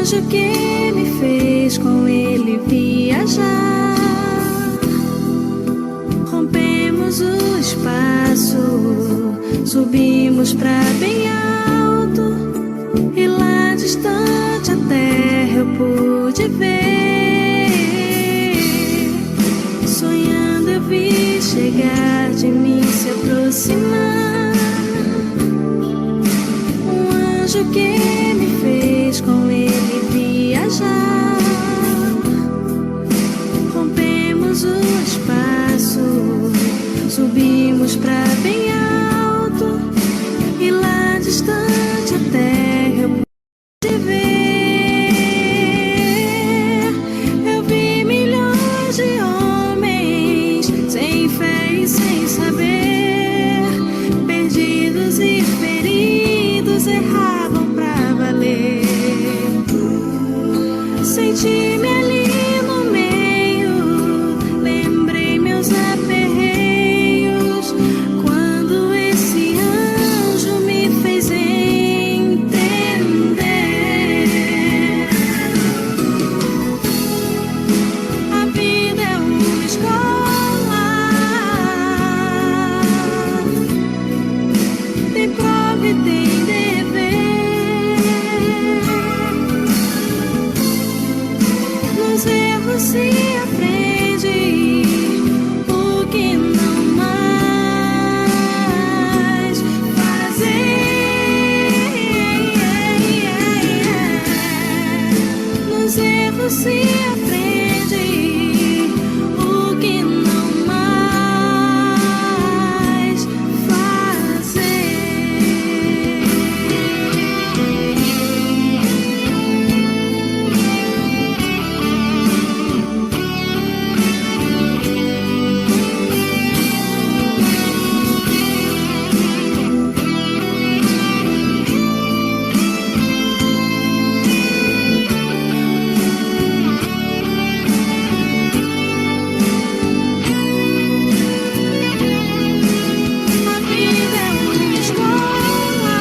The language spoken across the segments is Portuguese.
anjo que me fez com ele viajar. Rompemos o espaço, subimos pra bem alto, e lá distante a terra eu pude ver. Sonhando eu vi chegar, de mim se aproximar, um anjo que me fez com ele viajar. Rompemos o espaço, subimos pra bem alto, e lá distante a terra eu pude ver. Eu vi milhões de homens sem fé e sem saber, perdidos e feridos, erravam pra valer. Senti-me ali no meio, lembrei meus aperreios, quando esse anjo me fez entender. A vida é uma escola, tem prova e tem dever. Nos erros se aprende o que não mais fazer. Nos erros se aprende o que não mais fazer. A vida é uma escola,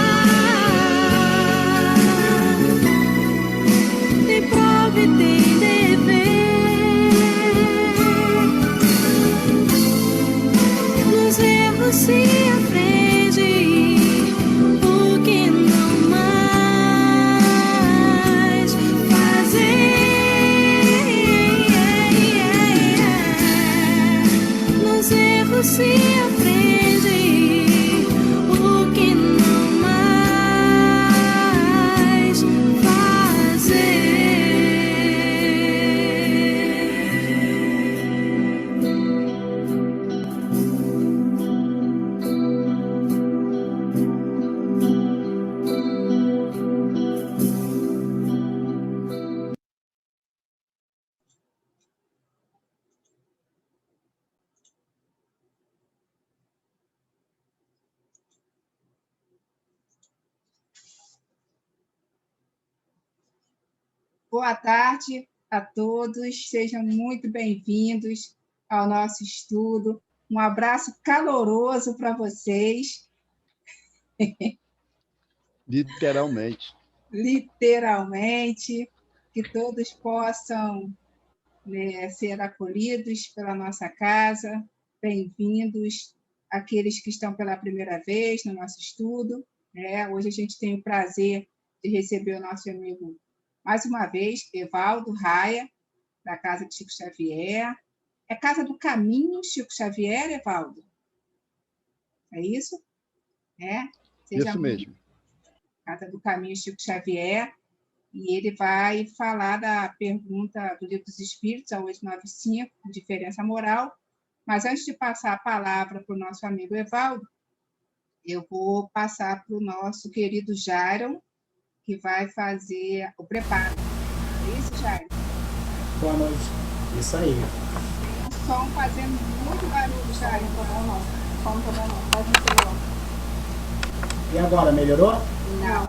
tem prova e tem dever. Nos erros se aprende o que não mais fazer. Nos erros se aprende o que não mais fazer. Boa tarde a todos, sejam muito bem-vindos ao nosso estudo. Um abraço caloroso para vocês, Literalmente. literalmente, que todos possam, né, ser acolhidos pela nossa casa, bem-vindos aqueles que estão pela primeira vez no nosso estudo, né? Hoje a gente tem o prazer de receber o nosso amigo, mais uma vez, Evaldo Raia, da Casa de Chico Xavier. É Casa do Caminho Chico Xavier, Evaldo? É isso? Seja Isso mesmo. Casa do Caminho Chico Xavier, e ele vai falar da pergunta do Livro dos Espíritos, a 895, diferença moral. Mas antes de passar a palavra para o nosso amigo Evaldo, eu vou passar para o nosso querido Jairon, que vai fazer o preparo. É isso, Jairon? Boa noite. Isso aí. Tem um som fazendo muito barulho, Jairon. E agora, melhorou? Não.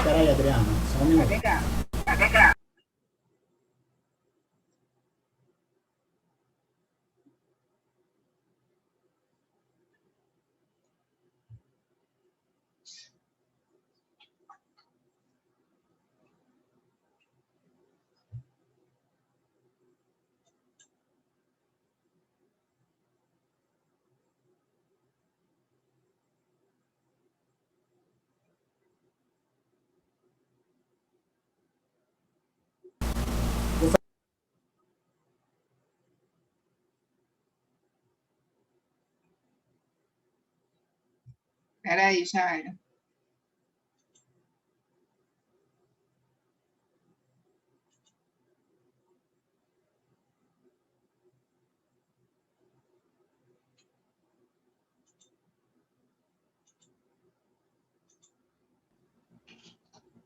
Peraí, Adriana, só um minuto. Tá legal. Espera aí, Jairo.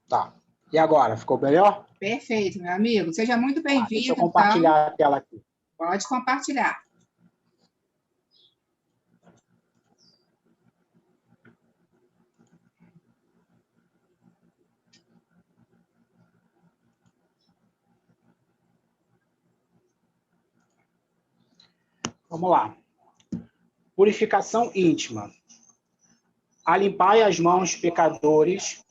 Tá. E agora, ficou melhor? Perfeito, meu amigo. Seja muito Deixa eu bem-vindo, então. compartilhar a tela aqui. Pode compartilhar. Vamos lá. Purificação íntima. Alimpai as mãos, pecadores,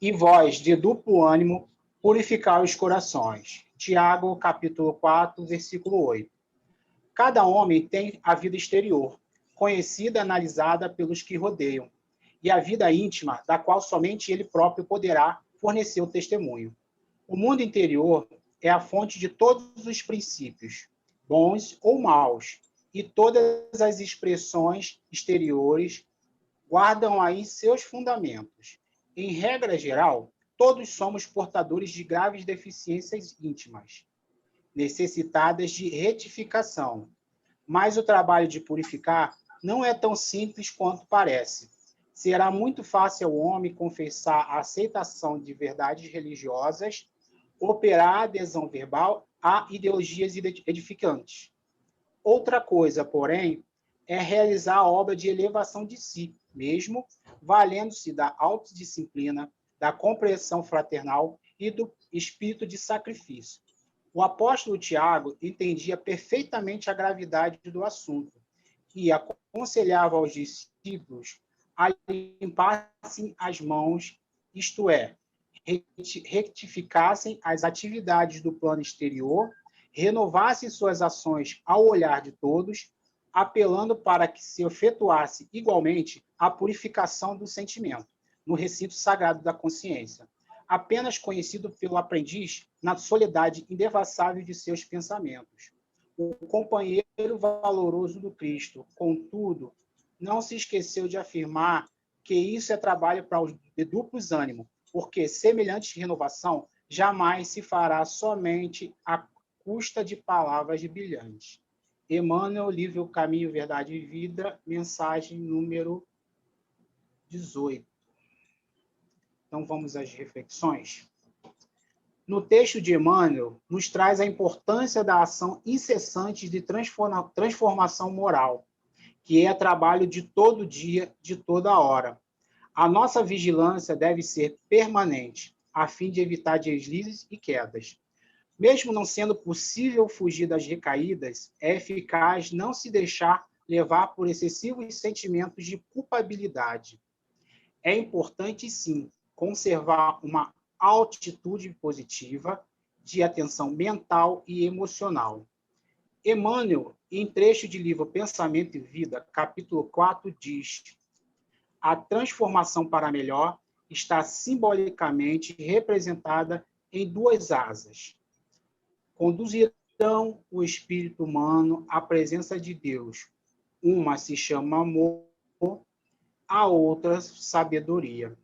e vós, de duplo ânimo, purificai os corações. Tiago, capítulo 4, versículo 8. Cada homem tem a vida exterior, conhecida e analisada pelos que rodeiam, e a vida íntima, da qual somente ele próprio poderá fornecer o testemunho. O mundo interior é a fonte de todos os princípios, bons ou maus, e todas as expressões exteriores guardam aí seus fundamentos. Em regra geral, todos somos portadores de graves deficiências íntimas, necessitadas de retificação. Mas o trabalho de purificar não é tão simples quanto parece. Será muito fácil ao homem confessar a aceitação de verdades religiosas, operar a adesão verbal a ideologias edificantes. Outra coisa, porém, é realizar a obra de elevação de si mesmo, valendo-se da autodisciplina, da compreensão fraternal e do espírito de sacrifício. O apóstolo Tiago entendia perfeitamente a gravidade do assunto e aconselhava aos discípulos a limpassem as mãos, isto é, retificassem as atividades do plano exterior, renovassem suas ações ao olhar de todos, apelando para que se efetuasse igualmente a purificação do sentimento, no recinto sagrado da consciência, apenas conhecido pelo aprendiz na soledade indevassável de seus pensamentos. O companheiro valoroso do Cristo, contudo, não se esqueceu de afirmar que isso é trabalho para os de duplos ânimos, porque semelhante renovação jamais se fará somente à custa de palavras brilhantes. Emmanuel, livro Caminho, Verdade e Vida, mensagem número 18. Então, vamos às reflexões. No texto de Emmanuel, nos traz a importância da ação incessante de transformação moral, que é trabalho de todo dia, de toda hora. A nossa vigilância deve ser permanente, a fim de evitar deslizes e quedas. Mesmo não sendo possível fugir das recaídas, é eficaz não se deixar levar por excessivos sentimentos de culpabilidade. É importante, sim, conservar uma atitude positiva de atenção mental e emocional. Emmanuel, em trecho de livro Pensamento e Vida, capítulo 4, diz: a transformação para melhor está simbolicamente representada em duas asas. Conduzirão o espírito humano à presença de Deus. Uma se chama amor, a outra sabedoria.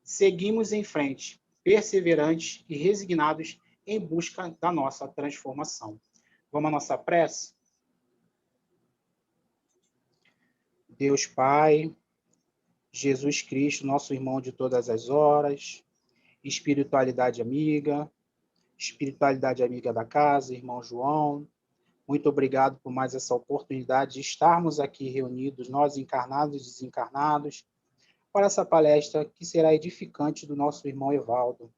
Seguimos em frente, perseverantes e resignados em busca da nossa transformação. Vamos à nossa prece? Deus Pai, Jesus Cristo, nosso irmão de todas as horas, espiritualidade amiga da casa, irmão João, muito obrigado por mais essa oportunidade de estarmos aqui reunidos, nós encarnados e desencarnados, para essa palestra que será edificante do nosso irmão Evaldo.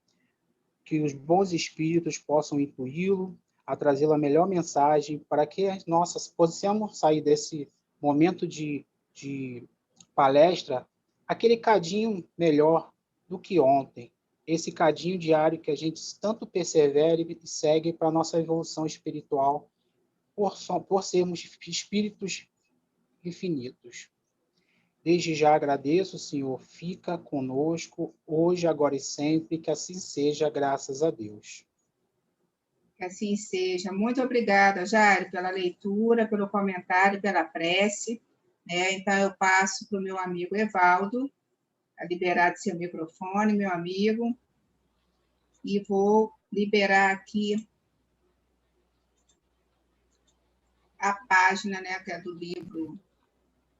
Que os bons espíritos possam intuí-lo, a trazê-lo a melhor mensagem, para que nós possamos sair desse momento de palestra, aquele cadinho melhor do que ontem, esse cadinho diário que a gente tanto persevera e segue para a nossa evolução espiritual, por sermos espíritos infinitos. Desde já agradeço, Senhor, fica conosco, hoje, agora e sempre, que assim seja, graças a Deus. Que assim seja. Muito obrigada, Jairo, pela leitura, pelo comentário, pela prece. né? Então, eu passo para o meu amigo Evaldo, a liberar de seu microfone, meu amigo, e vou liberar aqui a página, né, que é do livro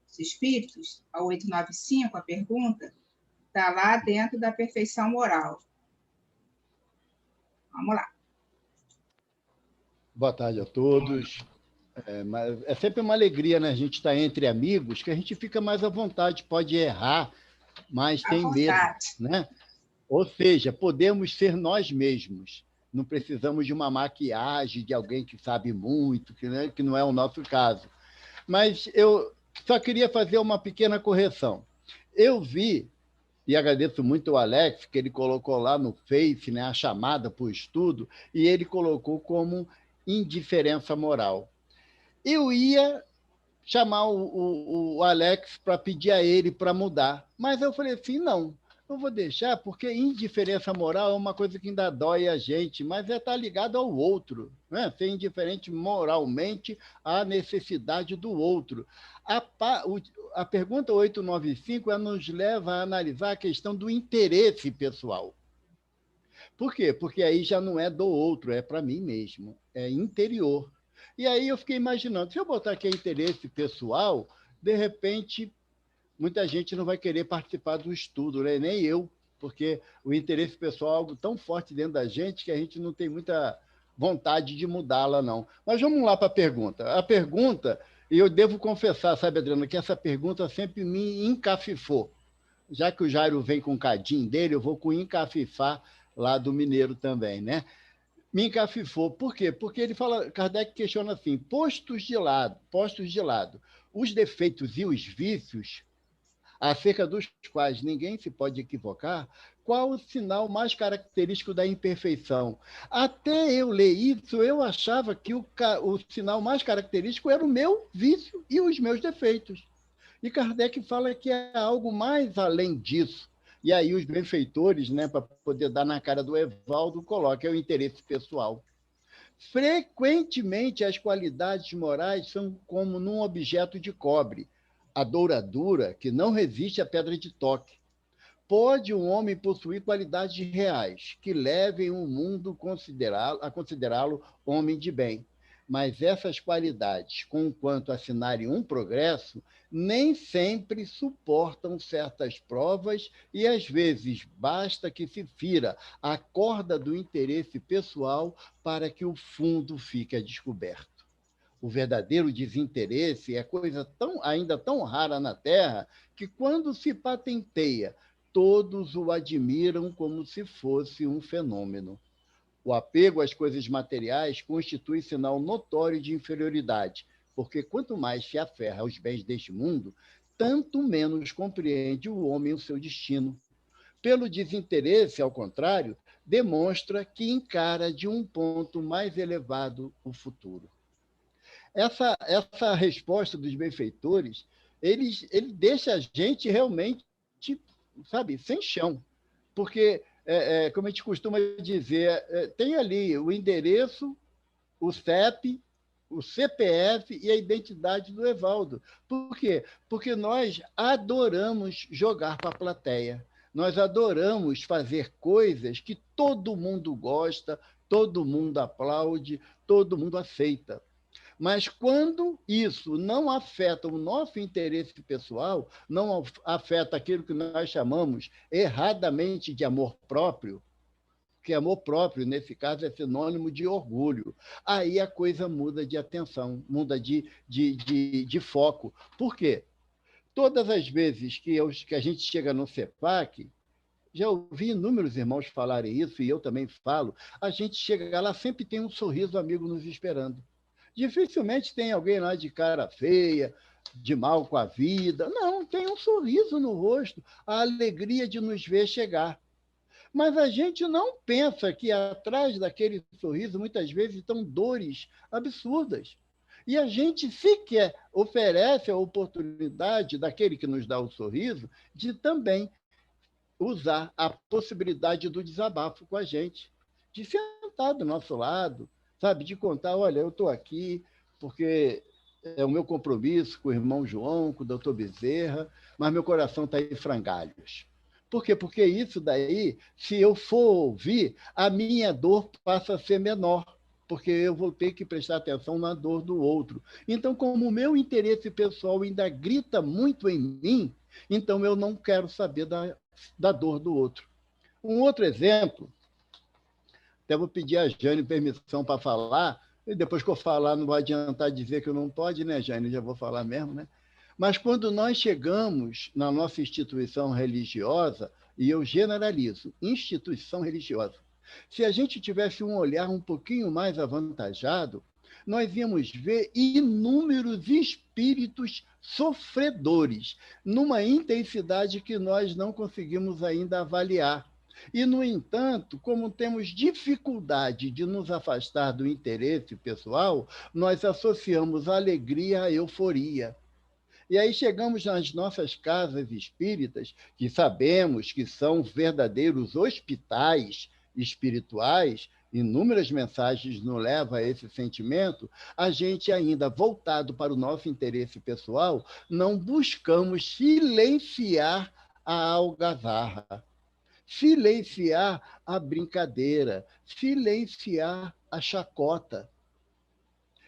Os Espíritos, a 895, a pergunta, está lá dentro da perfeição moral. Vamos lá. Boa tarde a todos. Mas é sempre uma alegria, né? A gente estar entre amigos, que a gente fica mais à vontade, pode errar, mas À tem medo, vontade. né? Ou seja, podemos ser nós mesmos. Não precisamos de uma maquiagem de alguém que sabe muito, né? Que não é o nosso caso. Mas eu só queria fazer uma pequena correção. Eu vi, e agradeço muito ao Alex, que ele colocou lá no Face, né, a chamada para o estudo, e ele colocou como indiferença moral. Eu ia chamar o Alex para pedir a ele para mudar, mas eu falei assim, não vou deixar, porque indiferença moral é uma coisa que ainda dói a gente, mas estar ligado ao outro, né? Ser indiferente moralmente à necessidade do outro. A pergunta 895 nos leva a analisar a questão do interesse pessoal. Por quê? Porque aí já não é do outro, é para mim mesmo, é interior. E aí eu fiquei imaginando, se eu botar aqui interesse pessoal, de repente, muita gente não vai querer participar do estudo, né? Nem eu, porque o interesse pessoal é algo tão forte dentro da gente que a gente não tem muita vontade de mudá-la, não. Mas vamos lá para a pergunta. A pergunta, e eu devo confessar, sabe, Adriana, que essa pergunta sempre me encafifou. Já que o Jairo vem com o cadinho dele, eu vou com o encafifar lá do Mineiro também, né? Me encafifou. Por quê? Porque ele fala, Kardec questiona assim, postos de lado, os defeitos e os vícios, acerca dos quais ninguém se pode equivocar, qual o sinal mais característico da imperfeição? Até eu ler isso, eu achava que o sinal mais característico era o meu vício e os meus defeitos. E Kardec fala que é algo mais além disso. E aí os benfeitores, né, para poder dar na cara do Evaldo, colocam o interesse pessoal. Frequentemente, as qualidades morais são como num objeto de cobre, a douradura que não resiste à pedra de toque. Pode um homem possuir qualidades reais que levem o mundo a considerá-lo homem de bem, mas essas qualidades, conquanto assinarem um progresso, nem sempre suportam certas provas e, às vezes, basta que se fira a corda do interesse pessoal para que o fundo fique a descoberto. O verdadeiro desinteresse é coisa ainda tão rara na Terra que, quando se patenteia, todos o admiram como se fosse um fenômeno. O apego às coisas materiais constitui sinal notório de inferioridade, porque quanto mais se aferra aos bens deste mundo, tanto menos compreende o homem o seu destino. Pelo desinteresse, ao contrário, demonstra que encara de um ponto mais elevado o futuro. Essa resposta dos benfeitores, ele deixa a gente realmente, sabe, sem chão. Porque, como a gente costuma dizer, tem ali o endereço, o CEP, o CPF e a identidade do Evaldo. Por quê? Porque nós adoramos jogar para a plateia. Nós adoramos fazer coisas que todo mundo gosta, todo mundo aplaude, todo mundo aceita. Mas quando isso não afeta o nosso interesse pessoal, não afeta aquilo que nós chamamos erradamente de amor próprio, que amor próprio, nesse caso, é sinônimo de orgulho. Aí a coisa muda de atenção, muda de foco. Por quê? Todas as vezes que a gente chega no CEPAC, já ouvi inúmeros irmãos falarem isso, e eu também falo, a gente chega lá, sempre tem um sorriso amigo nos esperando. Dificilmente tem alguém lá de cara feia, de mal com a vida. Não, tem um sorriso no rosto, a alegria de nos ver chegar. Mas a gente não pensa que atrás daquele sorriso, muitas vezes, estão dores absurdas. E a gente sequer oferece a oportunidade daquele que nos dá o sorriso de também usar a possibilidade do desabafo com a gente, de sentar do nosso lado, sabe, de contar, olha, eu estou aqui porque é o meu compromisso com o irmão João, com o doutor Bezerra, mas meu coração está em frangalhos. Por quê? Porque isso daí, se eu for ouvir, a minha dor passa a ser menor, porque eu vou ter que prestar atenção na dor do outro. Então, como o meu interesse pessoal ainda grita muito em mim, então eu não quero saber da dor do outro. Um outro exemplo, até vou pedir a Jane permissão para falar, e depois que eu falar não vai adiantar dizer que eu não pode, né, Jane? Já vou falar mesmo, né? Mas quando nós chegamos na nossa instituição religiosa, e eu generalizo, instituição religiosa, se a gente tivesse um olhar um pouquinho mais avantajado, nós íamos ver inúmeros espíritos sofredores, numa intensidade que nós não conseguimos ainda avaliar. E, no entanto, como temos dificuldade de nos afastar do interesse pessoal, nós associamos a alegria à euforia. E aí chegamos nas nossas casas espíritas, que sabemos que são verdadeiros hospitais espirituais, inúmeras mensagens nos levam a esse sentimento, a gente ainda, voltado para o nosso interesse pessoal, não buscamos silenciar a algazarra, silenciar a brincadeira, silenciar a chacota.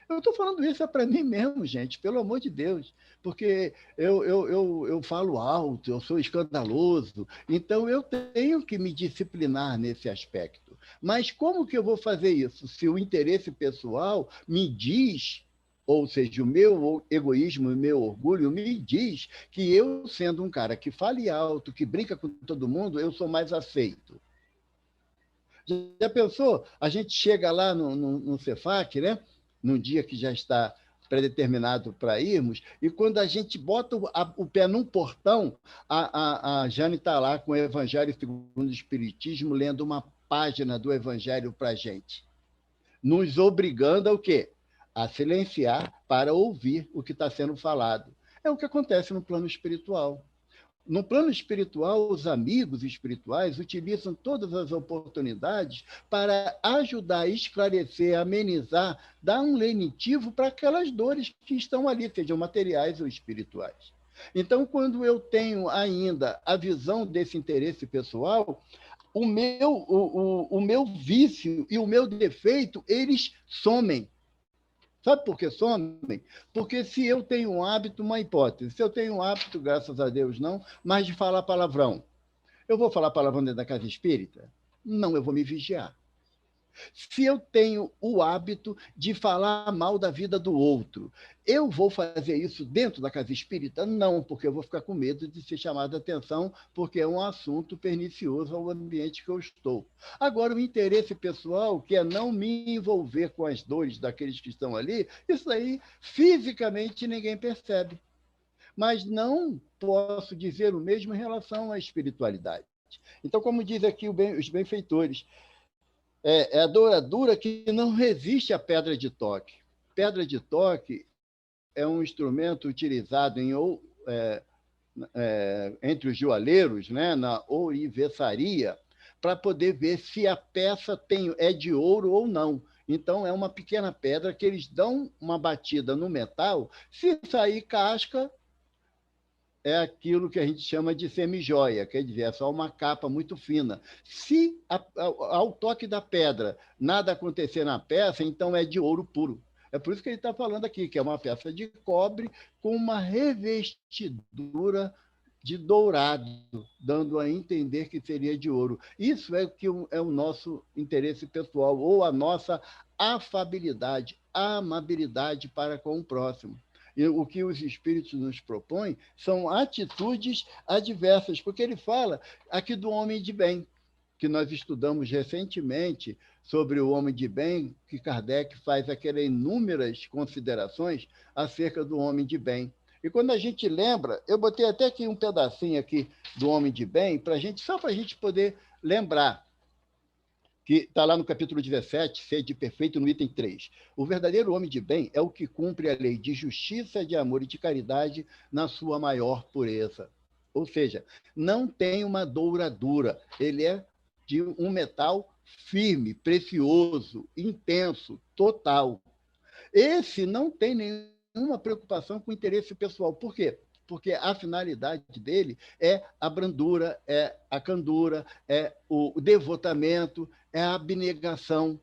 Eu estou falando isso para mim mesmo, gente, pelo amor de Deus, porque eu falo alto, eu sou escandaloso, então eu tenho que me disciplinar nesse aspecto. Mas como que eu vou fazer isso? Se o interesse pessoal me diz, ou seja, o meu egoísmo e o meu orgulho me diz que eu, sendo um cara que fale alto, que brinca com todo mundo, eu sou mais aceito. Já pensou? A gente chega lá no Cefac, né? Num dia que já está predeterminado para irmos, e quando a gente bota o pé num portão, a Jane está lá com o Evangelho segundo o Espiritismo, lendo uma página do Evangelho para a gente, nos obrigando a quê? A silenciar para ouvir o que está sendo falado. É o que acontece no plano espiritual. No plano espiritual, os amigos espirituais utilizam todas as oportunidades para ajudar a esclarecer, amenizar, dar um lenitivo para aquelas dores que estão ali, sejam materiais ou espirituais. Então, quando eu tenho ainda a visão desse interesse pessoal, o meu vício e o meu defeito, eles somem. Sabe por que somem? Porque se eu tenho um hábito, uma hipótese, se eu tenho um hábito, graças a Deus não, mas de falar palavrão, eu vou falar palavrão dentro da casa espírita? Não, eu vou me vigiar. Se eu tenho o hábito de falar mal da vida do outro, eu vou fazer isso dentro da casa espírita? Não, porque eu vou ficar com medo de ser chamado a atenção, porque é um assunto pernicioso ao ambiente que eu estou. Agora, o interesse pessoal, que é não me envolver com as dores daqueles que estão ali, isso aí, fisicamente, ninguém percebe. Mas não posso dizer o mesmo em relação à espiritualidade. Então, como diz aqui os benfeitores, é a douradura que não resiste à pedra de toque. Pedra de toque é um instrumento utilizado entre os joalheiros, né, na ourivesaria, para poder ver se a peça é de ouro ou não. Então, é uma pequena pedra que eles dão uma batida no metal, se sair casca, é aquilo que a gente chama de semijoia, quer dizer, é só uma capa muito fina. Se ao toque da pedra nada acontecer na peça, então é de ouro puro. É por isso que ele está falando aqui, que é uma peça de cobre com uma revestidura de dourado, dando a entender que seria de ouro. Isso é que é o nosso interesse pessoal, ou a nossa afabilidade, a amabilidade para com o próximo. E o que os espíritos nos propõem são atitudes adversas, porque ele fala aqui do homem de bem, que nós estudamos recentemente sobre o homem de bem, que Kardec faz aquelas inúmeras considerações acerca do homem de bem. E quando a gente lembra, eu botei até aqui um pedacinho aqui do homem de bem, só para a gente poder lembrar, que está lá no capítulo 17, Sede Perfeito, no item 3. O verdadeiro homem de bem é o que cumpre a lei de justiça, de amor e de caridade na sua maior pureza. Ou seja, não tem uma douradura, ele é de um metal firme, precioso, intenso, total. Esse não tem nenhuma preocupação com o interesse pessoal. Por quê? Porque a finalidade dele é a brandura, é a candura, é o devotamento, é a abnegação.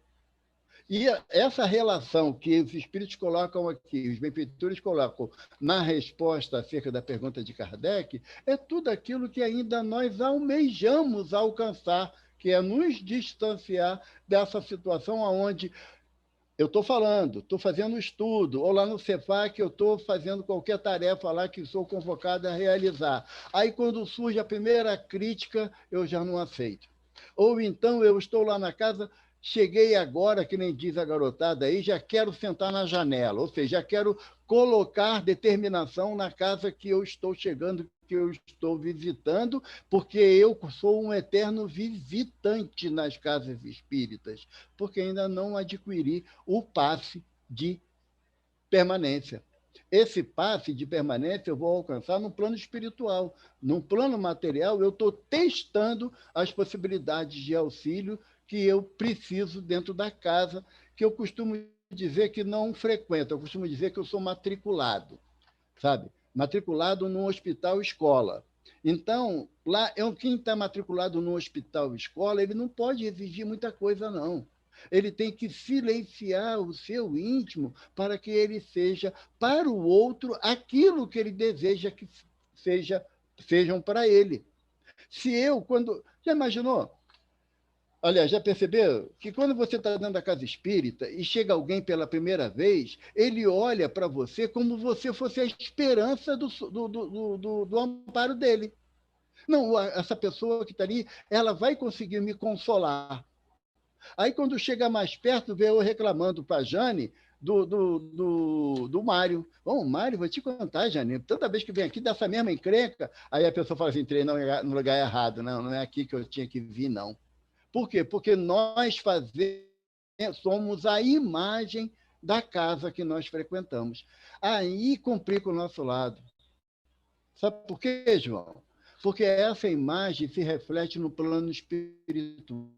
E essa relação que os espíritos colocam aqui, os benfeitores colocam na resposta acerca da pergunta de Kardec, é tudo aquilo que ainda nós almejamos alcançar, que é nos distanciar dessa situação onde eu estou falando, estou fazendo estudo, ou lá no Cefac eu estou fazendo qualquer tarefa lá que sou convocado a realizar. Aí, quando surge a primeira crítica, eu já não aceito. Ou então eu estou lá na casa, cheguei agora, que nem diz a garotada aí, já quero sentar na janela, ou seja, já quero colocar determinação na casa que eu estou chegando, que eu estou visitando, porque eu sou um eterno visitante nas casas espíritas, porque ainda não adquiri o passe de permanência. Esse passe de permanência eu vou alcançar no plano espiritual. No plano material, eu estou testando as possibilidades de auxílio que eu preciso dentro da casa, que eu costumo dizer que não frequento, eu costumo dizer que eu sou matriculado, sabe? Matriculado num hospital-escola. Então, lá, quem está matriculado num hospital-escola, ele não pode exigir muita coisa, não. Ele tem que silenciar o seu íntimo para que ele seja, para o outro, aquilo que ele deseja que sejam para ele. Se eu, quando... Já imaginou? Aliás, já percebeu que quando você está dentro da casa espírita e chega alguém pela primeira vez, ele olha para você como se você fosse a esperança do amparo dele. Não, essa pessoa que está ali, ela vai conseguir me consolar. Aí, quando chega mais perto, vê eu reclamando para a Jane do Mário. Bom, Mário, vou te contar, Jane, toda vez que vem aqui, dessa mesma encrenca, aí a pessoa fala assim, entrei no lugar errado. Não é aqui que eu tinha que vir, não. Por quê? Porque nós somos a imagem da casa que nós frequentamos. Aí complica o nosso lado. Sabe por quê, João? Porque essa imagem se reflete no plano espiritual,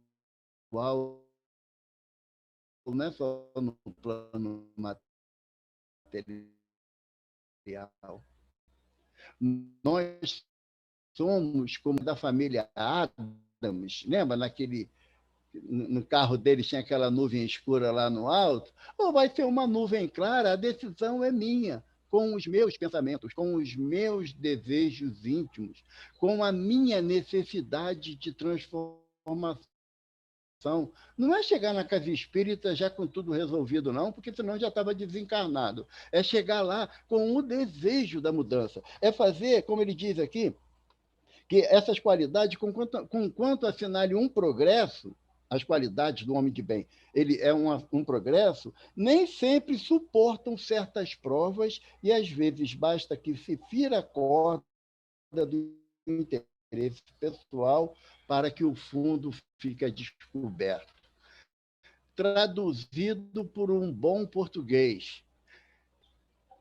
não é só no plano material. Nós somos como da família Adams, lembra no carro deles tinha aquela nuvem escura lá no alto, ou vai ser uma nuvem clara, a decisão é minha, com os meus pensamentos, com os meus desejos íntimos, com a minha necessidade de transformação. Não é chegar na casa espírita já com tudo resolvido, não, porque senão já estava desencarnado. É chegar lá com o desejo da mudança. É fazer, como ele diz aqui, que essas qualidades, conquanto assinale um progresso, as qualidades do homem de bem, ele é um progresso, nem sempre suportam certas provas e, às vezes, basta que se fira a corda do interesse pessoal para que o fundo fique descoberto. Traduzido por um bom português,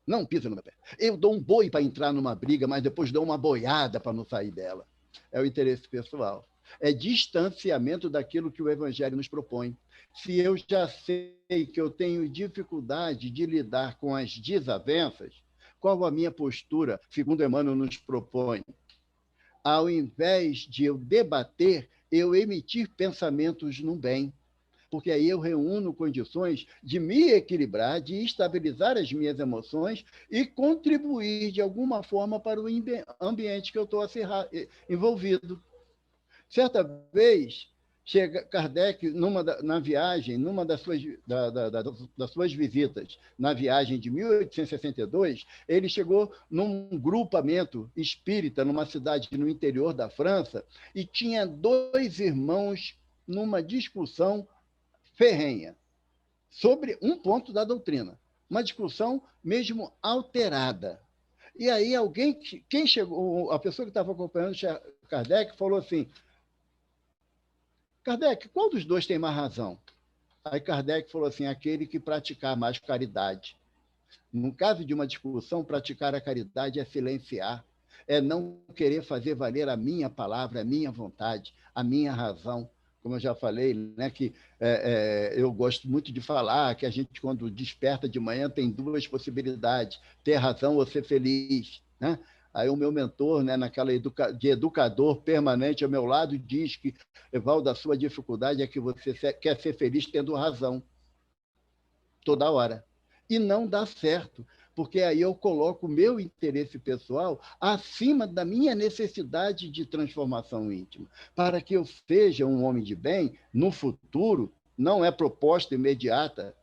não pisa no meu pé. Eu dou um boi para entrar numa briga, mas depois dou uma boiada para não sair dela. É o interesse pessoal. É distanciamento daquilo que o Evangelho nos propõe. Se eu já sei que eu tenho dificuldade de lidar com as desavenças, qual a minha postura, segundo Emmanuel nos propõe? Ao invés de eu debater, eu emitir pensamentos no bem. Porque aí eu reúno condições de me equilibrar, de estabilizar as minhas emoções e contribuir de alguma forma para o ambiente que eu estou envolvido. Certa vez, chega Kardec, na viagem, numa das suas visitas, na viagem de 1862, ele chegou num grupamento espírita, numa cidade no interior da França, e tinha dois irmãos numa discussão ferrenha sobre um ponto da doutrina, uma discussão mesmo alterada. E aí quem chegou, a pessoa que estava acompanhando Kardec falou assim: Kardec, qual dos dois tem mais razão? Aí Kardec falou assim: aquele que praticar mais caridade. No caso de uma discussão, praticar a caridade é silenciar, é não querer fazer valer a minha palavra, a minha vontade, a minha razão, como eu já falei, né, que eu gosto muito de falar que a gente, quando desperta de manhã, tem duas possibilidades: ter razão ou ser feliz, né? Aí o meu mentor, né, de educador permanente ao meu lado, diz que, Evaldo, a sua dificuldade é que você quer ser feliz tendo razão toda hora. E não dá certo, porque aí eu coloco o meu interesse pessoal acima da minha necessidade de transformação íntima. Para que eu seja um homem de bem, no futuro, não é proposta imediata.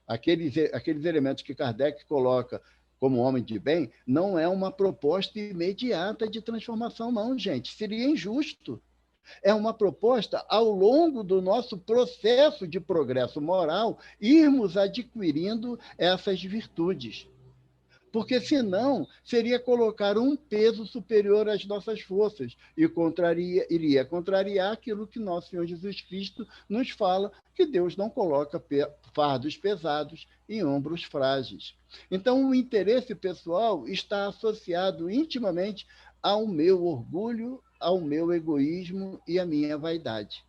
Aqueles elementos que Kardec coloca como homem de bem, não é uma proposta imediata de transformação, não, gente. Seria injusto. É uma proposta, ao longo do nosso processo de progresso moral, irmos adquirindo essas virtudes. Porque, senão, seria colocar um peso superior às nossas forças e iria contrariar aquilo que nosso Senhor Jesus Cristo nos fala, que Deus não coloca fardos pesados em ombros frágeis. Então, o interesse pessoal está associado intimamente ao meu orgulho, ao meu egoísmo e à minha vaidade.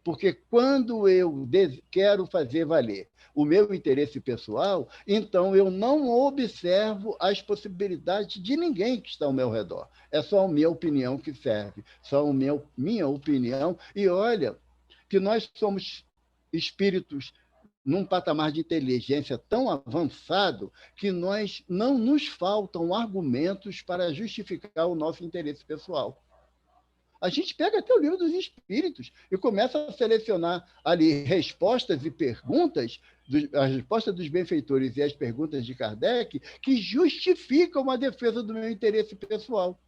Porque quando eu quero fazer valer o meu interesse pessoal, então eu não observo as possibilidades de ninguém que está ao meu redor. É só a minha opinião que serve, só a minha opinião. E olha, que nós somos espíritos num patamar de inteligência tão avançado que não nos faltam argumentos para justificar o nosso interesse pessoal. A gente pega até o livro dos Espíritos e começa a selecionar ali respostas e perguntas, as respostas dos benfeitores e as perguntas de Kardec, que justificam a defesa do meu interesse pessoal.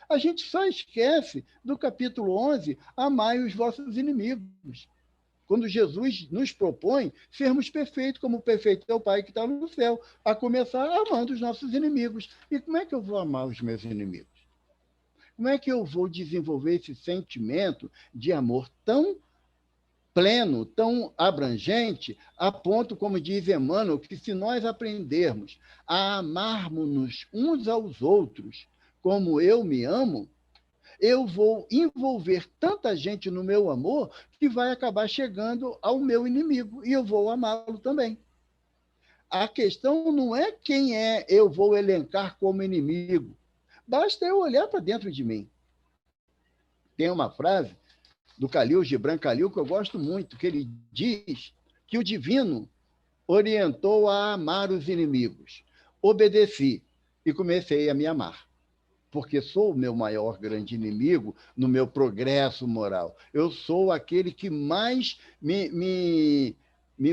A gente só esquece do capítulo 11, amai os vossos inimigos. Quando Jesus nos propõe sermos perfeitos, como perfeito é o Pai que está no céu, a começar amando os nossos inimigos. E como é que eu vou amar os meus inimigos? Como é que eu vou desenvolver esse sentimento de amor tão pleno, tão abrangente, a ponto, como diz Emmanuel, que se nós aprendermos a amarmos-nos uns aos outros como eu me amo, eu vou envolver tanta gente no meu amor que vai acabar chegando ao meu inimigo e eu vou amá-lo também. A questão não é quem eu vou elencar como inimigo. Basta eu olhar para dentro de mim. Tem uma frase do Khalil Gibran Khalil que eu gosto muito, que ele diz que o divino orientou a amar os inimigos. Obedeci e comecei a me amar, porque sou o meu maior grande inimigo no meu progresso moral. Eu sou aquele que mais me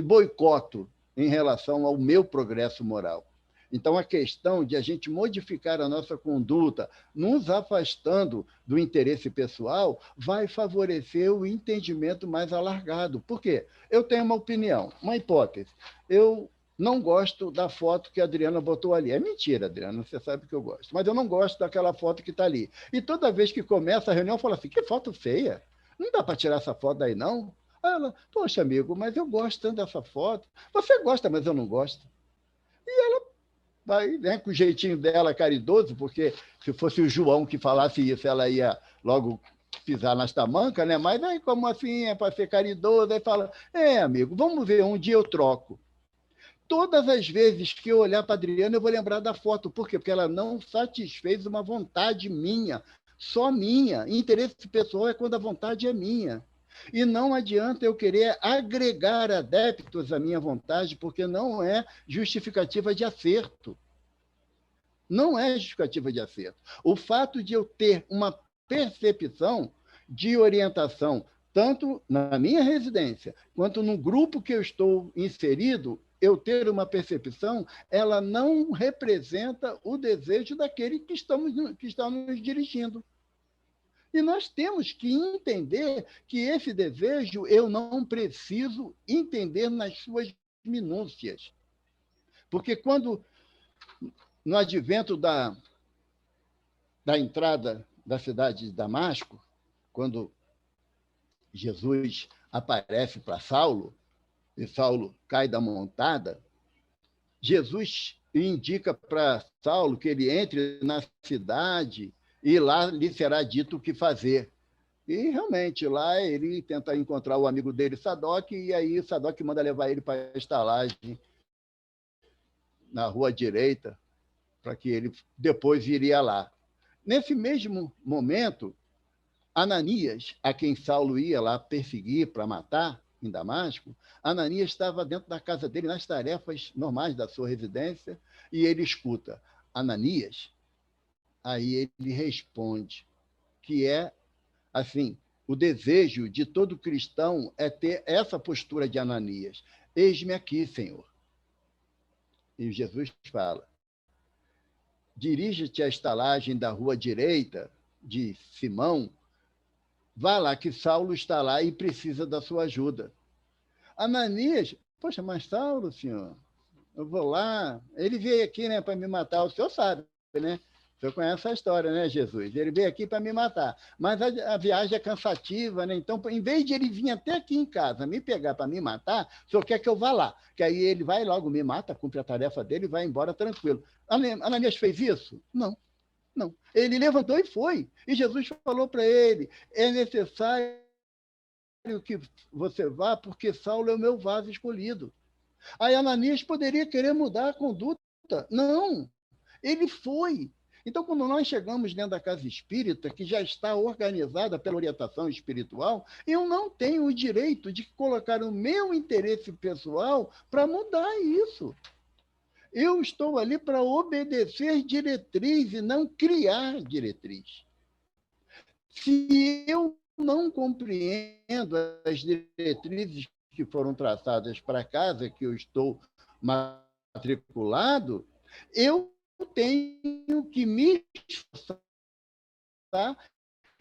boicoto em relação ao meu progresso moral. Então, a questão de a gente modificar a nossa conduta, nos afastando do interesse pessoal, vai favorecer o entendimento mais alargado. Por quê? Eu tenho uma opinião, uma hipótese. Eu não gosto da foto que a Adriana botou ali. É mentira, Adriana, você sabe que eu gosto. Mas eu não gosto daquela foto que está ali. E toda vez que começa a reunião, eu falo assim, que foto feia. Não dá para tirar essa foto daí, não? Aí ela, poxa, amigo, mas eu gosto tanto dessa foto. Você gosta, mas eu não gosto. E ela vai, né, com o jeitinho dela caridoso, porque se fosse o João que falasse isso, ela ia logo pisar nas tamancas, né? Mas aí, como assim, é para ser caridoso, aí fala, amigo, vamos ver, um dia eu troco. Todas as vezes que eu olhar para a Adriana, eu vou lembrar da foto. Por quê? Porque ela não satisfez uma vontade minha, só minha. Interesse pessoal é quando a vontade é minha. E não adianta eu querer agregar adeptos à minha vontade, porque não é justificativa de acerto. Não é justificativa de acerto. O fato de eu ter uma percepção de orientação, tanto na minha residência, quanto no grupo que eu estou inserido, eu ter uma percepção, ela não representa o desejo daquele que está nos dirigindo. E nós temos que entender que esse desejo eu não preciso entender nas suas minúcias. Porque quando, no advento da entrada da cidade de Damasco, quando Jesus aparece para Saulo, e Saulo cai da montada, Jesus indica para Saulo que ele entre na cidade e lá lhe será dito o que fazer. E, realmente, lá ele tenta encontrar o amigo dele, Sadoc, e aí Sadoc manda levar ele para a estalagem na rua direita, para que ele depois iria lá. Nesse mesmo momento, Ananias, a quem Saulo ia lá perseguir para matar em Damasco, Ananias estava dentro da casa dele, nas tarefas normais da sua residência, e ele escuta, Ananias. Aí ele responde, que é, assim, o desejo de todo cristão é ter essa postura de Ananias. Eis-me aqui, Senhor. E Jesus fala, dirige-te à estalagem da rua direita de Simão, vá lá que Saulo está lá e precisa da sua ajuda. Ananias, poxa, mas Saulo, senhor, eu vou lá, ele veio aqui, né, para me matar, o senhor sabe, né? O senhor conhece a história, né, Jesus? Ele veio aqui para me matar, mas a viagem é cansativa, né? Então, em vez de ele vir até aqui em casa me pegar para me matar, o senhor quer que eu vá lá, que aí ele vai logo me mata, cumpre a tarefa dele e vai embora tranquilo. Ananias fez isso? Não. Não. Ele levantou e foi. E Jesus falou para ele, é necessário que você vá, porque Saulo é o meu vaso escolhido. Aí Ananias poderia querer mudar a conduta. Não, ele foi. Então, quando nós chegamos dentro da casa espírita, que já está organizada pela orientação espiritual, eu não tenho o direito de colocar o meu interesse pessoal para mudar isso. Eu estou ali para obedecer diretriz e não criar diretriz. Se eu não compreendo as diretrizes que foram traçadas para a casa que eu estou matriculado, eu tenho que me esforçar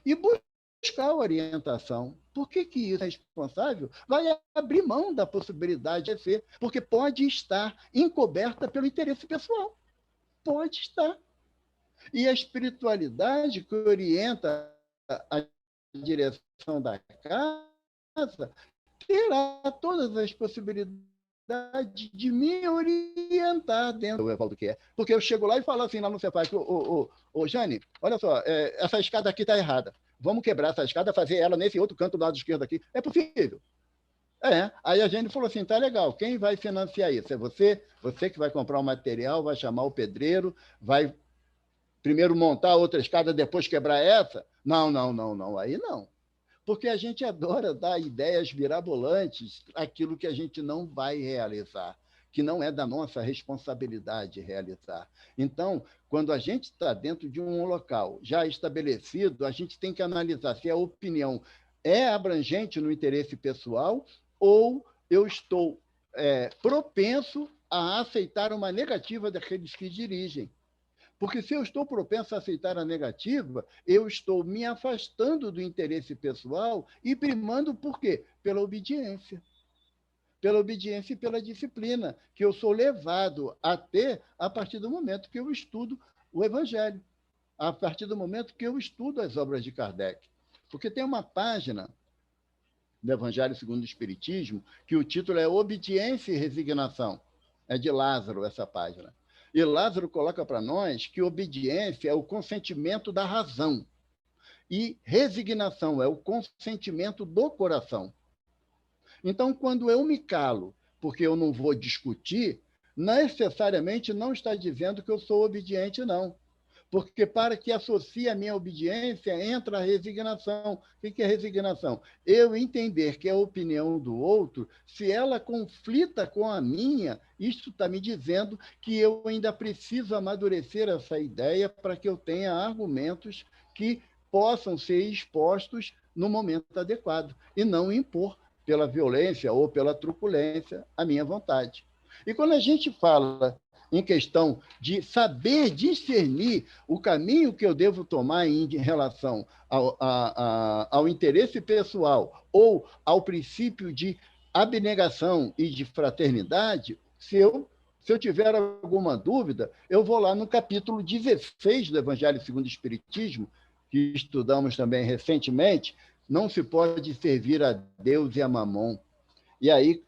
e buscar orientação. Por que isso é responsável? Vai abrir mão da possibilidade de ser, porque pode estar encoberta pelo interesse pessoal. Pode estar. E a espiritualidade que orienta a direção da casa terá todas as possibilidades de me orientar dentro do Evaldo que é. Porque eu chego lá e falo assim lá no Cepac, ô Jane, olha só, essa escada aqui está errada. Vamos quebrar essa escada, fazer ela nesse outro canto do lado esquerdo aqui. É possível. Aí a gente falou assim, tá legal, quem vai financiar isso? É você? Você que vai comprar o material, vai chamar o pedreiro, vai primeiro montar outra escada, depois quebrar essa? Não, aí não. Porque a gente adora dar ideias mirabolantes, aquilo que a gente não vai realizar, que não é da nossa responsabilidade realizar. Então, quando a gente está dentro de um local já estabelecido, a gente tem que analisar se a opinião é abrangente no interesse pessoal ou eu estou propenso a aceitar uma negativa daqueles que dirigem. Porque se eu estou propenso a aceitar a negativa, eu estou me afastando do interesse pessoal e primando por quê? Pela obediência. Pela obediência e pela disciplina, que eu sou levado a ter a partir do momento que eu estudo o Evangelho, a partir do momento que eu estudo as obras de Kardec. Porque tem uma página do Evangelho segundo o Espiritismo que o título é Obediência e Resignação. É de Lázaro essa página. E Lázaro coloca para nós que obediência é o consentimento da razão e resignação é o consentimento do coração. Então, quando eu me calo porque eu não vou discutir, necessariamente não está dizendo que eu sou obediente, não. Porque para que associe a minha obediência, entra a resignação. O que é resignação? Eu entender que a opinião do outro, se ela conflita com a minha, isso está me dizendo que eu ainda preciso amadurecer essa ideia para que eu tenha argumentos que possam ser expostos no momento adequado e não impor pela violência ou pela truculência a minha vontade. E quando a gente fala em questão de saber discernir o caminho que eu devo tomar em relação ao interesse pessoal ou ao princípio de abnegação e de fraternidade, se eu tiver alguma dúvida, eu vou lá no capítulo 16 do Evangelho segundo o Espiritismo, que estudamos também recentemente, não se pode servir a Deus e a Mamon. E aí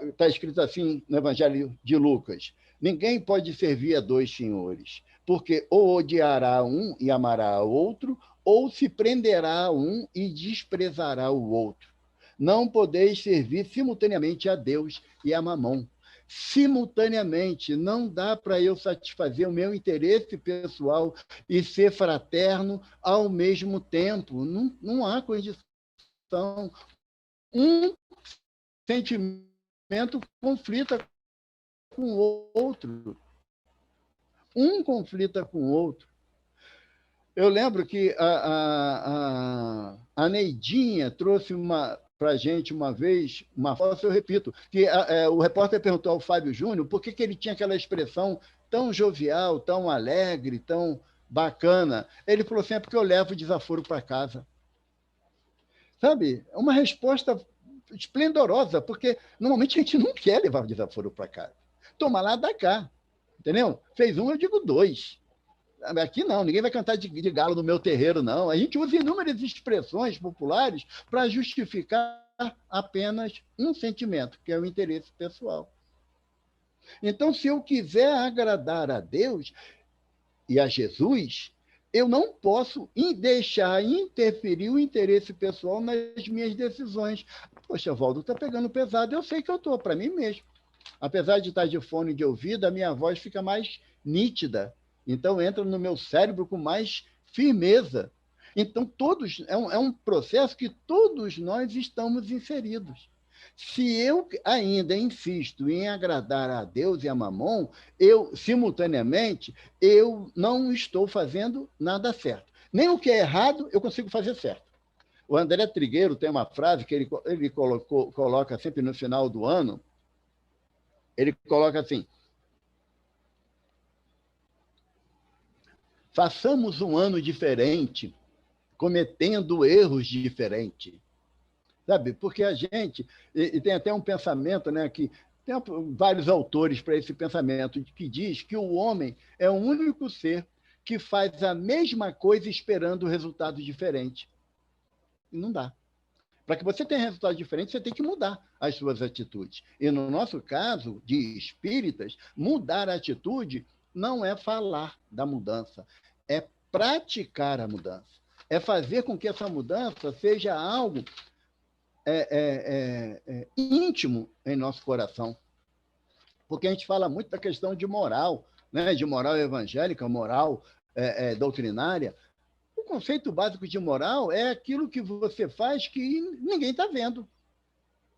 está escrito assim no Evangelho de Lucas, ninguém pode servir a dois senhores, porque ou odiará um e amará o outro, ou se prenderá a um e desprezará o outro. Não podeis servir simultaneamente a Deus e a Mamon. Simultaneamente, não dá para eu satisfazer o meu interesse pessoal e ser fraterno ao mesmo tempo. Não há condição. Um sentimento conflita com o outro. Um conflita com o outro. Eu lembro que a Neidinha trouxe para a gente uma vez, uma foto, eu repito, que o repórter perguntou ao Fábio Júnior por que ele tinha aquela expressão tão jovial, tão alegre, tão bacana. Ele falou assim, é porque eu levo o desaforo para casa. Sabe? É uma resposta esplendorosa, porque normalmente a gente não quer levar o desaforo para casa. Toma lá, dá cá. Entendeu? Fez um, eu digo dois. Aqui não, ninguém vai cantar de galo no meu terreiro, não. A gente usa inúmeras expressões populares para justificar apenas um sentimento, que é o interesse pessoal. Então, se eu quiser agradar a Deus e a Jesus, eu não posso deixar interferir o interesse pessoal nas minhas decisões. Poxa, Valdo, está pegando pesado, eu sei que eu estou, para mim mesmo. Apesar de estar de fone de ouvido, a minha voz fica mais nítida. Então, entra no meu cérebro com mais firmeza. Então, todos é um processo que todos nós estamos inseridos. Se eu ainda insisto em agradar a Deus e a Mamon, simultaneamente, eu não estou fazendo nada certo. Nem o que é errado, eu consigo fazer certo. O André Trigueiro tem uma frase que ele coloca sempre no final do ano. Ele coloca assim: façamos um ano diferente, cometendo erros diferentes. Sabe? Porque a gente... E tem até um pensamento, né, que tem vários autores para esse pensamento, que diz que o homem é o único ser que faz a mesma coisa esperando resultado diferente. E não dá. Para que você tenha resultado diferente, você tem que mudar as suas atitudes. E no nosso caso, de espíritas, mudar a atitude não é falar da mudança, é praticar a mudança. É fazer com que essa mudança seja algo íntimo em nosso coração. Porque a gente fala muito da questão de moral, né? De moral evangélica, moral doutrinária. O conceito básico de moral é aquilo que você faz que ninguém está vendo.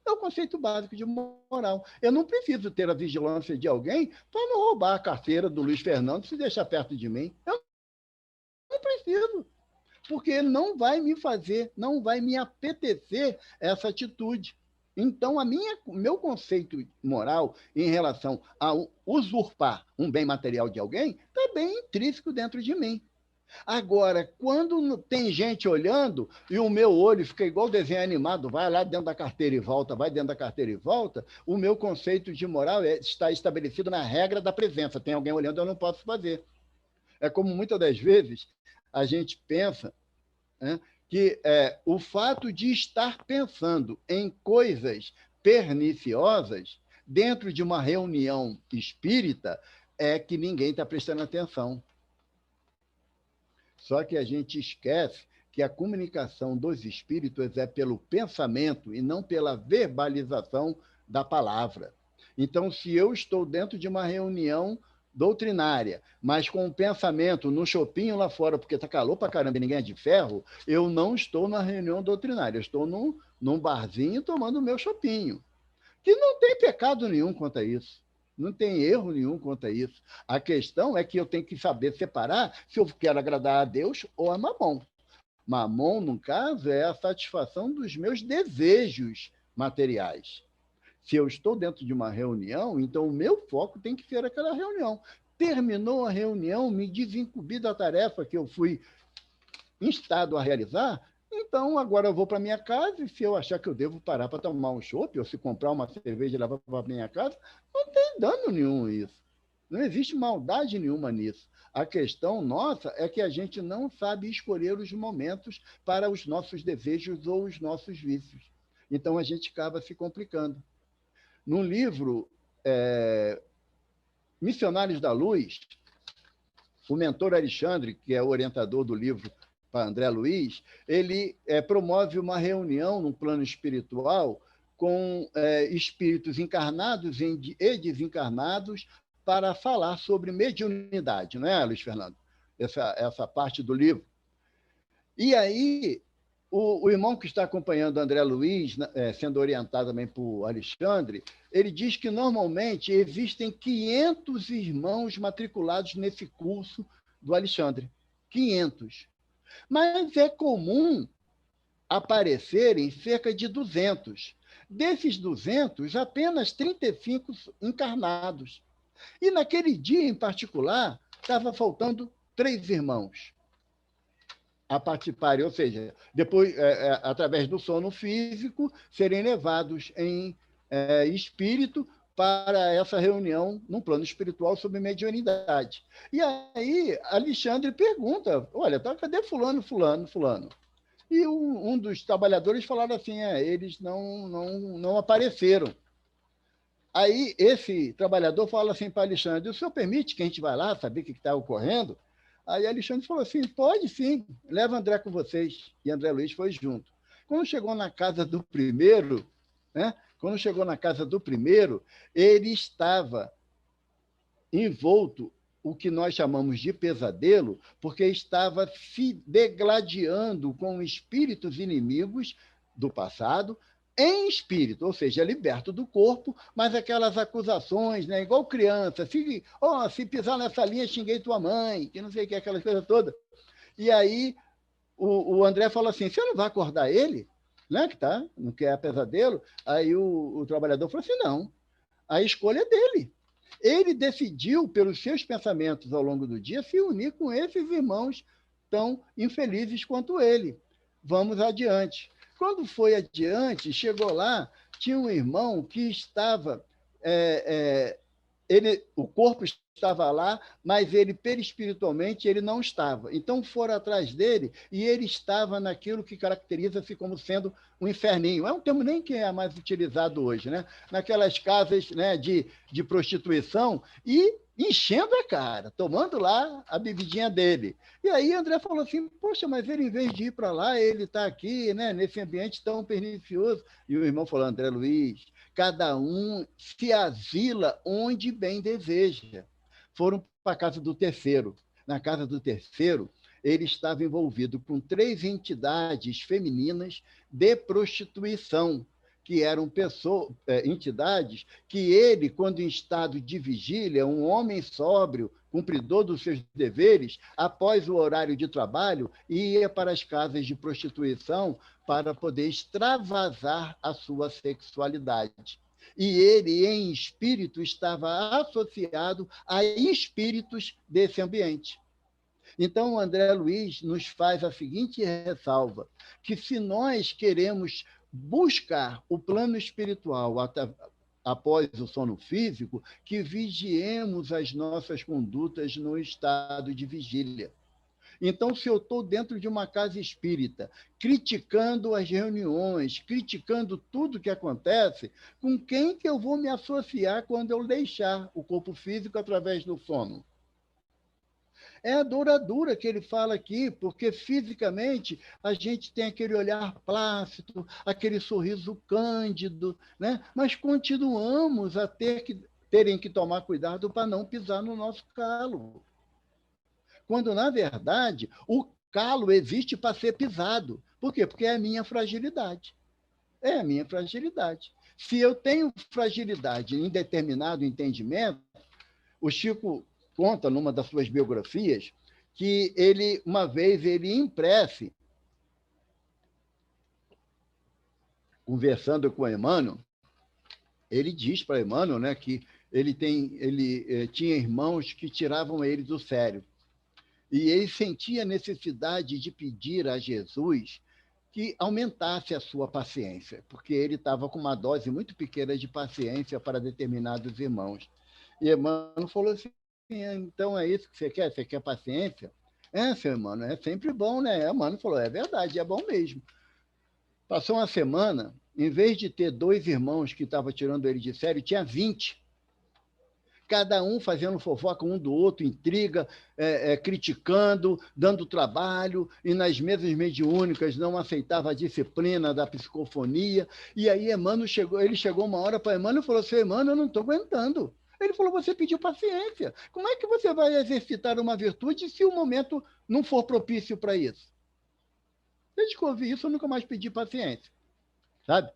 É o conceito básico de moral. Eu não preciso ter a vigilância de alguém para não roubar a carteira do Luiz Fernando e se deixar perto de mim. Eu não preciso, porque não vai me fazer, não vai me apetecer essa atitude. Então, o meu conceito moral em relação a usurpar um bem material de alguém está bem intrínseco dentro de mim. Agora, quando tem gente olhando e o meu olho fica igual desenho animado, vai lá dentro da carteira e volta, vai dentro da carteira e volta, o meu conceito de moral está estabelecido na regra da presença. Tem alguém olhando, eu não posso fazer. É como muitas das vezes a gente pensa, né, que o fato de estar pensando em coisas perniciosas dentro de uma reunião espírita é que ninguém está prestando atenção. Só que a gente esquece que a comunicação dos espíritos é pelo pensamento e não pela verbalização da palavra. Então, se eu estou dentro de uma reunião doutrinária, mas com o pensamento no chopinho lá fora, porque está calor para caramba e ninguém é de ferro, eu não estou na reunião doutrinária, eu estou num barzinho tomando o meu chopinho. Que não tem pecado nenhum quanto a isso. Não tem erro nenhum quanto a isso. A questão é que eu tenho que saber separar se eu quero agradar a Deus ou a Mamon. Mamon, no caso, é a satisfação dos meus desejos materiais. Se eu estou dentro de uma reunião, então o meu foco tem que ser aquela reunião. Terminou a reunião, me desincumbi da tarefa que eu fui instado a realizar, então agora eu vou para minha casa e se eu achar que eu devo parar para tomar um chopp ou se comprar uma cerveja e levar para minha casa, não tem dano nenhum isso. Não existe maldade nenhuma nisso. A questão nossa é que a gente não sabe escolher os momentos para os nossos desejos ou os nossos vícios. Então a gente acaba se complicando. No livro Missionários da Luz, o mentor Alexandre, que é o orientador do livro para André Luiz, ele promove uma reunião no plano espiritual com espíritos encarnados e desencarnados para falar sobre mediunidade, não é, Luiz Fernando? Essa parte do livro. E aí, o irmão que está acompanhando André Luiz, sendo orientado também por Alexandre, ele diz que normalmente existem 500 irmãos matriculados nesse curso do Alexandre. 500. Mas é comum aparecerem cerca de 200. Desses 200, apenas 35 encarnados. E naquele dia em particular, estava faltando 3 irmãos a participarem, ou seja, depois, através do sono físico, serem levados em espírito para essa reunião no plano espiritual sobre mediunidade. E aí, Alexandre pergunta, olha, cadê fulano, fulano, fulano? E um dos trabalhadores falaram assim, eles não apareceram. Aí, esse trabalhador fala assim para Alexandre, o senhor permite que a gente vá lá saber o que está ocorrendo? Aí Alexandre falou assim, pode sim, leva André com vocês. E André Luiz foi junto. Quando chegou na casa do primeiro, ele estava envolto, o que nós chamamos de pesadelo, porque estava se degladiando com espíritos inimigos do passado, em espírito, ou seja, liberto do corpo, mas aquelas acusações, né, igual criança, se pisar nessa linha, xinguei tua mãe, que não sei o que, aquela coisa toda. E aí o André falou assim, você não vai acordar ele? Né, não quer pesadelo? Aí o trabalhador falou assim, não, a escolha é dele. Ele decidiu, pelos seus pensamentos ao longo do dia, se unir com esses irmãos tão infelizes quanto ele. Vamos adiante. Quando foi adiante, chegou lá, tinha um irmão que estava... o corpo estava lá, mas ele, perispiritualmente, ele não estava. Então, foram atrás dele e ele estava naquilo que caracteriza-se como sendo um inferninho. É um termo nem que é mais utilizado hoje, né? Naquelas casas, né, de prostituição e enchendo a cara, tomando lá a bebidinha dele. E aí André falou assim, poxa, mas ele, em vez de ir para lá, ele está aqui, né, nesse ambiente tão pernicioso. E o irmão falou, André Luiz, cada um se asila onde bem deseja. Foram para a casa do terceiro. Na casa do terceiro, ele estava envolvido com 3 entidades femininas de prostituição, que eram entidades que ele, quando em estado de vigília, um homem sóbrio, cumpridor dos seus deveres, após o horário de trabalho, ia para as casas de prostituição para poder extravasar a sua sexualidade. E ele, em espírito, estava associado a espíritos desse ambiente. Então, o André Luiz nos faz a seguinte ressalva, que se nós queremos buscar o plano espiritual após o sono físico, que vigiemos as nossas condutas no estado de vigília. Então, se eu estou dentro de uma casa espírita, criticando as reuniões, criticando tudo que acontece, com quem que eu vou me associar quando eu deixar o corpo físico através do sono? É a douradura que ele fala aqui, porque fisicamente a gente tem aquele olhar plácido, aquele sorriso cândido, né? Mas continuamos a terem que tomar cuidado para não pisar no nosso calo. Quando, na verdade, o calo existe para ser pisado. Por quê? Porque é a minha fragilidade. É a minha fragilidade. Se eu tenho fragilidade em determinado entendimento, o Chico conta numa das suas biografias que ele, uma vez, em prece, conversando com Emmanuel, ele diz para Emmanuel, né, que ele tinha irmãos que tiravam ele do sério. E ele sentia a necessidade de pedir a Jesus que aumentasse a sua paciência, porque ele estava com uma dose muito pequena de paciência para determinados irmãos. E Emmanuel falou assim, então é isso que você quer? Você quer paciência? Seu Emmanuel, é sempre bom, né? Emmanuel falou, é verdade, é bom mesmo. Passou uma semana, em vez de ter 2 irmãos que estavam tirando ele de sério, tinha 20. cada um fazendo fofoca um do outro, intriga, criticando, dando trabalho, e nas mesas mediúnicas não aceitava a disciplina da psicofonia. E aí ele chegou uma hora para Emmanuel e falou assim: Emmanuel, eu não estou aguentando. Ele falou: você pediu paciência. Como é que você vai exercitar uma virtude se o momento não for propício para isso? Desde que eu ouvi isso, eu nunca mais pedi paciência, sabe?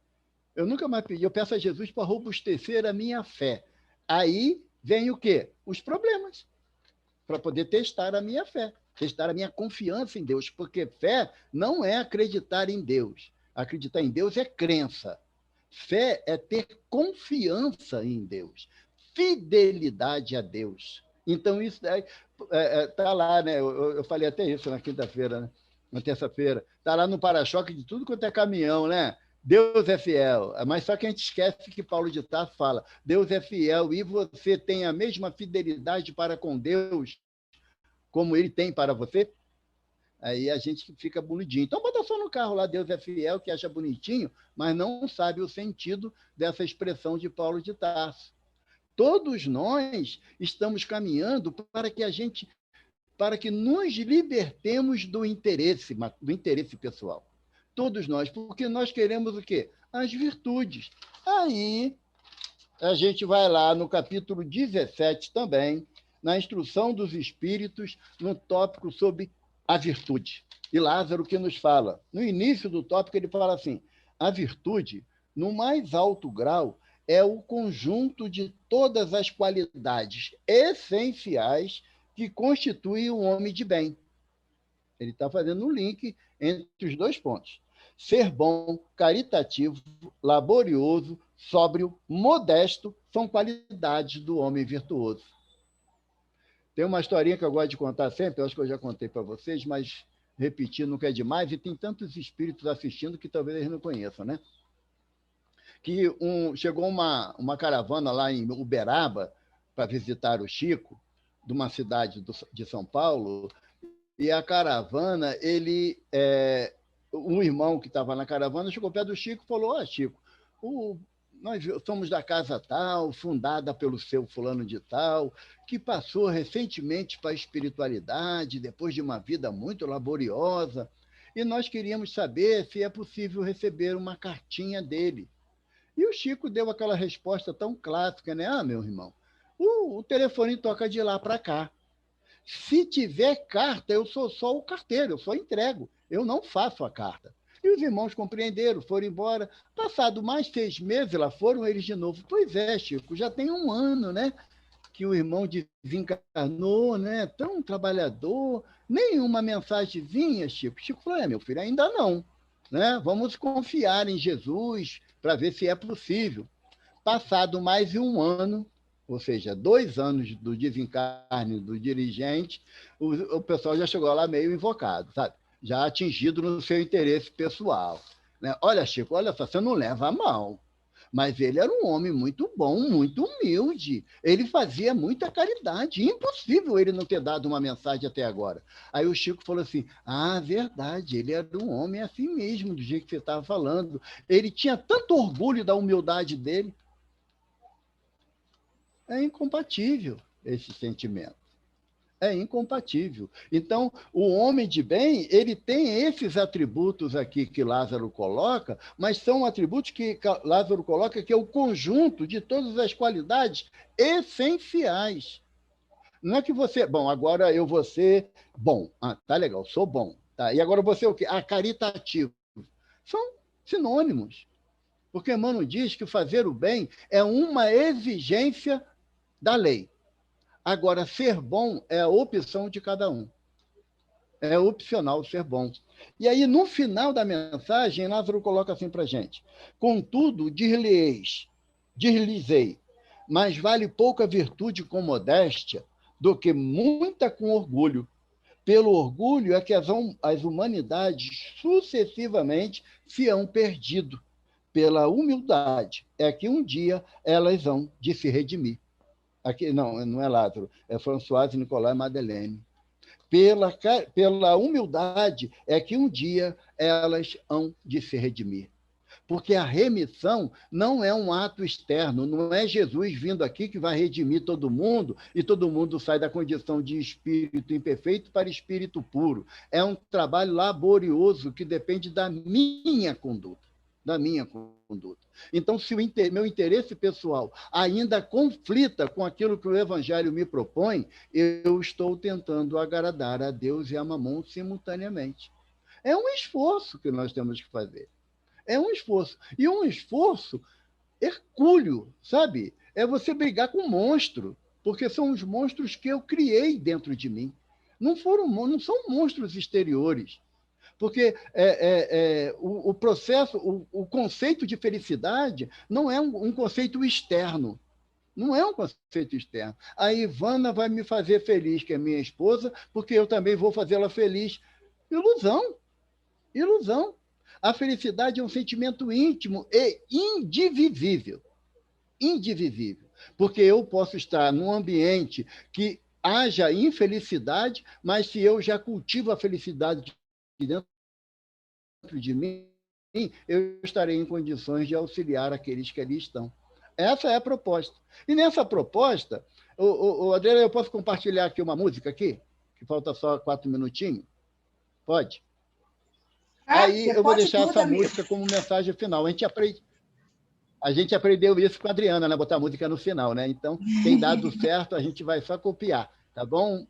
Eu nunca mais pedi. Eu peço a Jesus para robustecer a minha fé. Aí vem o quê? Os problemas, para poder testar a minha fé, testar a minha confiança em Deus, porque fé não é acreditar em Deus. Acreditar em Deus é crença. Fé é ter confiança em Deus, fidelidade a Deus. Então, isso está lá, né? Eu falei até isso na quinta-feira, né? Na terça-feira. Está lá no para-choque de tudo quanto é caminhão, né? Deus é fiel, mas só que a gente esquece que Paulo de Tarso fala: Deus é fiel e você tem a mesma fidelidade para com Deus como ele tem para você? Aí a gente fica bonidinho. Então bota só no carro lá: Deus é fiel, que acha bonitinho, mas não sabe o sentido dessa expressão de Paulo de Tarso. Todos nós estamos caminhando para que nos libertemos do interesse pessoal. Todos nós, porque nós queremos o quê? As virtudes. Aí, a gente vai lá no capítulo 17 também, na instrução dos espíritos, no tópico sobre a virtude. E Lázaro que nos fala. No início do tópico, ele fala assim: a virtude, no mais alto grau, é o conjunto de todas as qualidades essenciais que constituem o homem de bem. Ele está fazendo um link entre os dois pontos. Ser bom, caritativo, laborioso, sóbrio, modesto, são qualidades do homem virtuoso. Tem uma historinha que eu gosto de contar sempre, eu acho que eu já contei para vocês, mas repetir nunca é demais, e tem tantos espíritos assistindo que talvez eles não conheçam, né? Que chegou uma caravana lá em Uberaba para visitar o Chico, de uma cidade de São Paulo, e a caravana, um irmão que estava na caravana chegou perto do Chico e falou: Chico, nós somos da casa tal, fundada pelo seu fulano de tal, que passou recentemente para a espiritualidade, depois de uma vida muito laboriosa, e nós queríamos saber se é possível receber uma cartinha dele. E o Chico deu aquela resposta tão clássica, né? Meu irmão, o telefone toca de lá para cá. Se tiver carta, eu sou só o carteiro, eu só entrego, eu não faço a carta. E os irmãos compreenderam, foram embora. Passado mais 6 meses, lá foram eles de novo. Pois é, Chico, já tem 1 ano, né, que o irmão desencarnou, né, tão trabalhador, nenhuma mensagenzinha, Chico. Chico falou: meu filho, ainda não, né? Vamos confiar em Jesus para ver se é possível. Passado mais de 1 ano, ou seja, 2 anos do desencarne do dirigente, o pessoal já chegou lá meio invocado, sabe? Já atingido no seu interesse pessoal, né? Olha, Chico, olha só, você não leva a mal, mas ele era um homem muito bom, muito humilde, ele fazia muita caridade, impossível ele não ter dado uma mensagem até agora. Aí o Chico falou assim: verdade, ele era um homem assim mesmo, do jeito que você estava falando, ele tinha tanto orgulho da humildade dele. É incompatível esse sentimento. É incompatível. Então, o homem de bem, ele tem esses atributos aqui que Lázaro coloca, mas são atributos que Lázaro coloca que é o conjunto de todas as qualidades essenciais. Não é que você... Bom, agora eu vou ser bom. Tá legal, sou bom. Tá? E agora você o quê? Caritativo. São sinônimos. Porque Emmanuel diz que fazer o bem é uma exigência da lei. Agora, ser bom é a opção de cada um. É opcional ser bom. E aí, no final da mensagem, Lázaro coloca assim para a gente: contudo, dir-lhes-ei, mas vale pouca virtude com modéstia do que muita com orgulho. Pelo orgulho é que as humanidades sucessivamente se hão perdido. Pela humildade é que um dia elas hão de se redimir. Aqui, não é Lázaro, é Françoise Nicolas Madeleine. Pela humildade é que um dia elas hão de se redimir. Porque a remissão não é um ato externo, não é Jesus vindo aqui que vai redimir todo mundo e todo mundo sai da condição de espírito imperfeito para espírito puro. É um trabalho laborioso que depende da minha conduta. Da minha conduta. Então, se o meu interesse pessoal ainda conflita com aquilo que o Evangelho me propõe, eu estou tentando agradar a Deus e a Mamon simultaneamente. É um esforço que nós temos que fazer. É um esforço. E um esforço hercúleo, sabe? É você brigar com um monstro, porque são os monstros que eu criei dentro de mim. Não são monstros exteriores. Porque o processo, o conceito de felicidade não é um conceito externo. Não é um conceito externo. A Ivana vai me fazer feliz, que é minha esposa, porque eu também vou fazê-la feliz. Ilusão. Ilusão. A felicidade é um sentimento íntimo e indivisível. Indivisível. Porque eu posso estar num ambiente que haja infelicidade, mas se eu já cultivo a felicidade dentro de mim, eu estarei em condições de auxiliar aqueles que ali estão. Essa é a proposta. E nessa proposta, Adriana, eu posso compartilhar aqui uma música aqui? Que falta só 4 minutinhos? Pode? Aí eu vou deixar essa música como mensagem final. A gente aprendeu isso com a Adriana, né? Botar música no final, né? Então, tem dado certo, a gente vai só copiar, tá bom?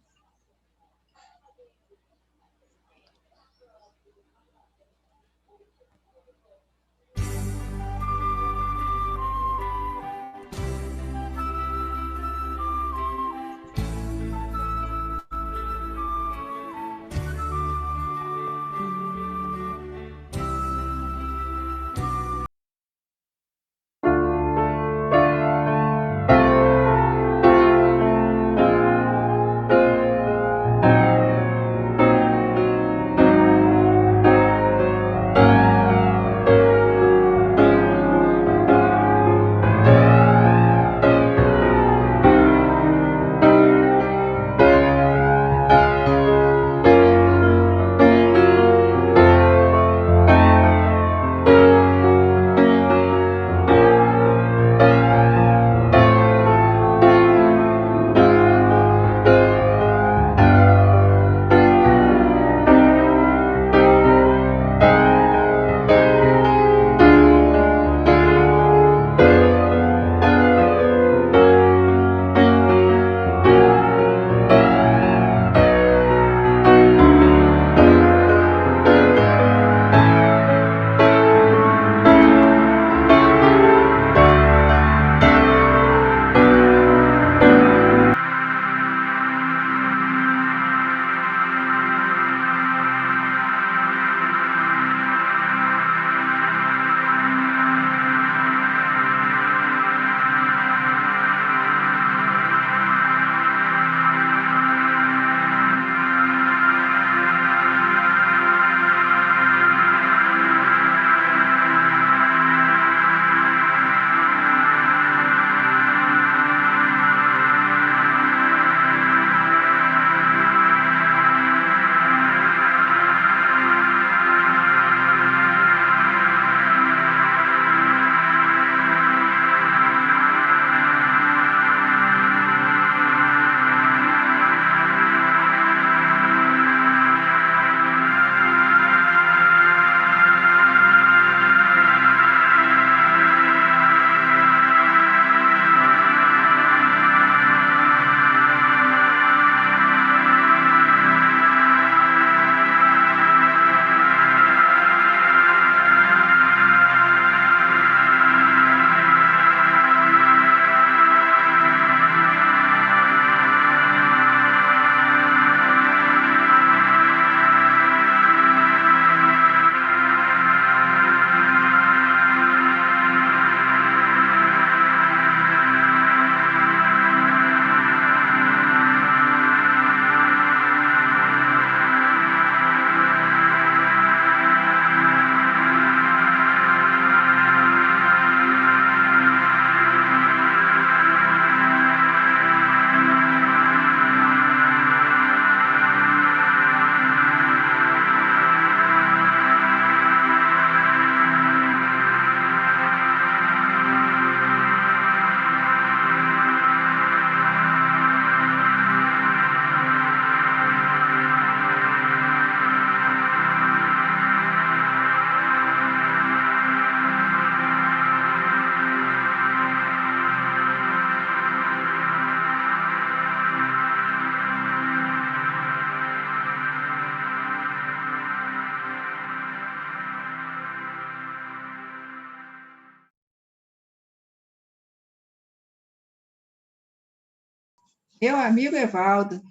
Meu amigo Evaldo,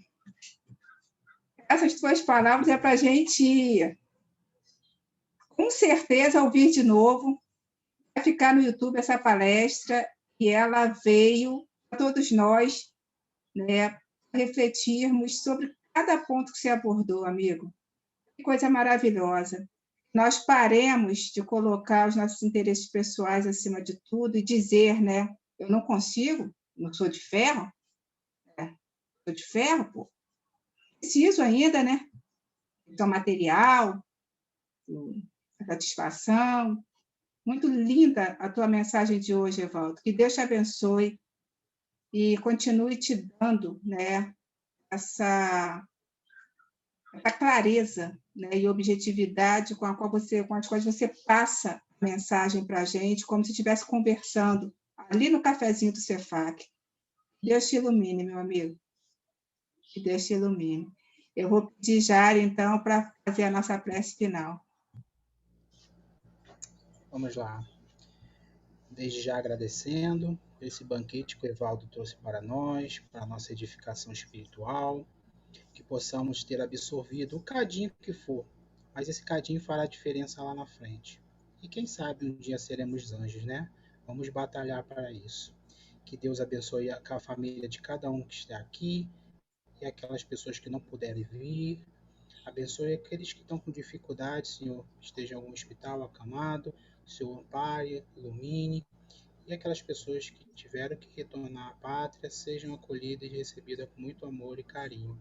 essas tuas palavras é para a gente, com certeza, ouvir de novo. Vai ficar no YouTube essa palestra e ela veio para todos nós, né, refletirmos sobre cada ponto que você abordou, amigo. Que coisa maravilhosa. Nós paremos de colocar os nossos interesses pessoais acima de tudo e dizer, né, eu não consigo, não sou de ferro, sou de ferro, pô. Preciso ainda, né? Então, material, satisfação. Muito linda a tua mensagem de hoje, Evaldo. Que Deus te abençoe e continue te dando, né, essa clareza, né, e objetividade com as quais você passa a mensagem para a gente, como se estivesse conversando ali no cafezinho do Cefac. Deus te ilumine, meu amigo. Que Deus te ilumine. Eu vou pedir Jário, então, para fazer a nossa prece final. Vamos lá. Desde já agradecendo por esse banquete que o Evaldo trouxe para nós, para a nossa edificação espiritual, que possamos ter absorvido o cadinho que for, mas esse cadinho fará diferença lá na frente. E quem sabe um dia seremos anjos, né? Vamos batalhar para isso. Que Deus abençoe a família de cada um que está aqui e aquelas pessoas que não puderem vir. Abençoe aqueles que estão com dificuldade, Senhor, esteja em algum hospital acamado, Senhor ampare, ilumine. E aquelas pessoas que tiveram que retornar à pátria sejam acolhidas e recebidas com muito amor e carinho.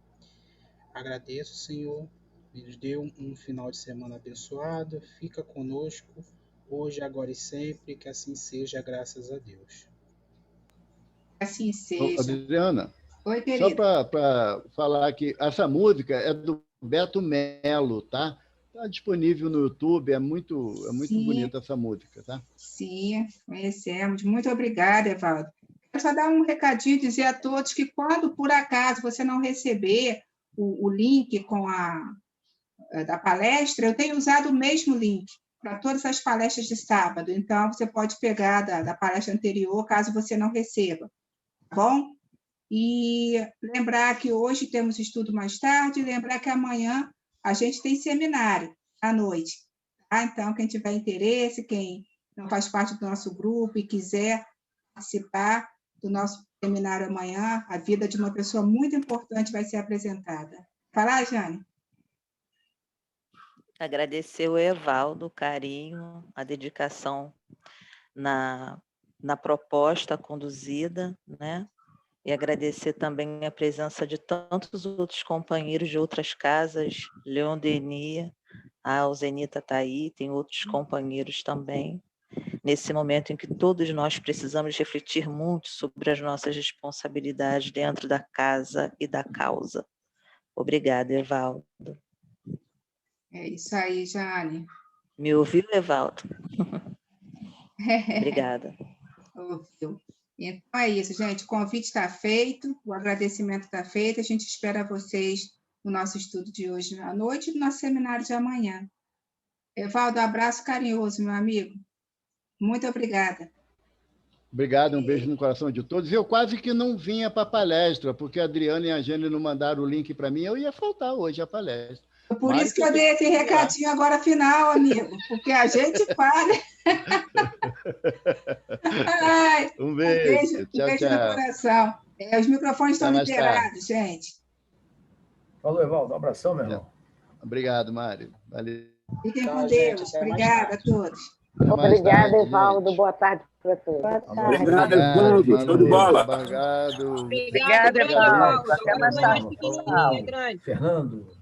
Agradeço, Senhor, nos deu um final de semana abençoado, fica conosco, hoje, agora e sempre, que assim seja, graças a Deus. Assim seja. Adriana, Oi, querido. só para falar que essa música é do Beto Melo, tá? Está disponível no YouTube, é muito bonita essa música, tá? Sim, conhecemos. Muito obrigada, Evaldo. Quero só dar um recadinho e dizer a todos que quando, por acaso, você não receber o link da palestra, eu tenho usado o mesmo link para todas as palestras de sábado. Então, você pode pegar da palestra anterior, caso você não receba. Tá bom? E lembrar que hoje temos estudo mais tarde, lembrar que amanhã a gente tem seminário à noite. Tá? Então, quem tiver interesse, quem não faz parte do nosso grupo e quiser participar do nosso seminário amanhã, a vida de uma pessoa muito importante vai ser apresentada. Falar, Jane? Agradecer o Evaldo, o carinho, a dedicação na proposta conduzida, né? E agradecer também a presença de tantos outros companheiros de outras casas, Leon Denis, a Alzenita está aí, tem outros companheiros também, nesse momento em que todos nós precisamos refletir muito sobre as nossas responsabilidades dentro da casa e da causa. Obrigada, Evaldo. É isso aí, Jane. Me ouviu, Evaldo? Obrigada. Ouviu. Então é isso, gente. O convite está feito, o agradecimento está feito. A gente espera vocês no nosso estudo de hoje à noite e no nosso seminário de amanhã. Evaldo, abraço carinhoso, meu amigo. Muito obrigada. Obrigado, um beijo no coração de todos. Eu quase que não vinha para a palestra, porque a Adriana e a Jane não mandaram o link para mim, eu ia faltar hoje a palestra. Por isso que eu dei esse recadinho agora final, amigo, porque a gente para. Um beijo. Tchau, beijo tchau. no coração. Os microfones estão liberados, gente. Falou, Evaldo. Um abração, meu irmão. Obrigado, Mário. Valeu. Fiquem com Deus. Obrigada a todos. Obrigada, Evaldo. Boa tarde para todos. Boa tarde. Obrigado, Evaldo. Show de bola. Obrigado. Obrigada, Evaldo. Até mais tarde. Fernando.